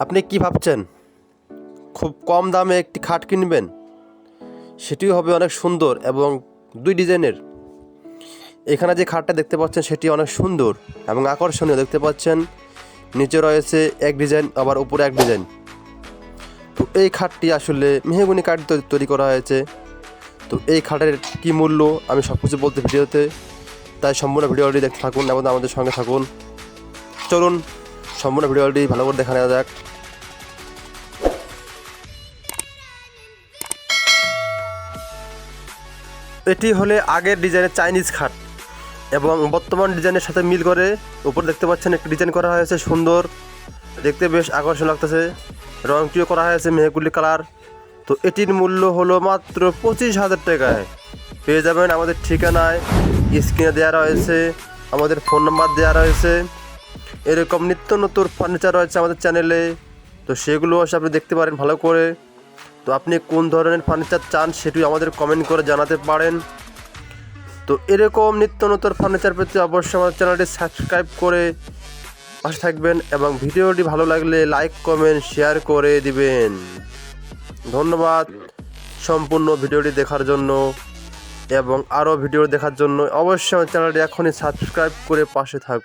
আপনি কি ভাবছেন খুব কম দামে একটি খাট কিনবেন? সেটিও হবে অনেক সুন্দর এবং দুই ডিজাইনের। এখানে যে খাটটা দেখতে পাচ্ছেন সেটি অনেক সুন্দর এবং আকর্ষণীয় দেখতে পাচ্ছেন। নিচে রয়েছে এক ডিজাইন, আবার উপরে এক ডিজাইন। তো এই খাটটি আসলে মেহগনি কাঠ তৈরি করা হয়েছে। তো এই খাটের কি মূল্য আমি সব কিছু বলতে ভিডিওতে, তাই সম্পূর্ণ ভিডিওটি দেখতে থাকুন এবং আমাদের সঙ্গে থাকুন। চলুন সম্পূর্ণ ভিডিওটি ভালো করে দেখা নেওয়া যাক। এটি হলে আগের ডিজাইনের চাইনিজ খাট এবং বর্তমান ডিজাইনের সাথে মিল করে উপরে দেখতে পাচ্ছেন একটি ডিজাইন করা হয়েছে সুন্দর, দেখতে বেশ আকর্ষণ লাগতেছে। রংটিও করা হয়েছে মেহগুলি কালার। তো এটির মূল্য হলো মাত্র 25,000 টাকায়। পেয়ে যাবেন আমাদের ঠিকানায়, স্ক্রিনে দেওয়া রয়েছে, আমাদের ফোন নাম্বার দেওয়া রয়েছে। এরকম নিত্য নতুন ফার্নিচার রয়েছে আমাদের চ্যানেলে, তো সেগুলো আপনি দেখতে পারেন ভালো করে। তো আপনি কোন ধরনের ফার্নিচার চান সেটি আমাদের কমেন্ট করে জানাতে পারেন। তো এরকম নিত্য নতুন ফার্নিচার পেতে অবশ্যই আমাদের চ্যানেলটি সাবস্ক্রাইব করে পাশে থাকবেন এবং ভিডিওটি ভালো লাগলে লাইক কমেন্ট শেয়ার করে দিবেন। ধন্যবাদ সম্পূর্ণ ভিডিওটি দেখার জন্য এবং আরও ভিডিও দেখার জন্য অবশ্যই আমার চ্যানেলটি এখনই সাবস্ক্রাইব করে পাশে থাকুন।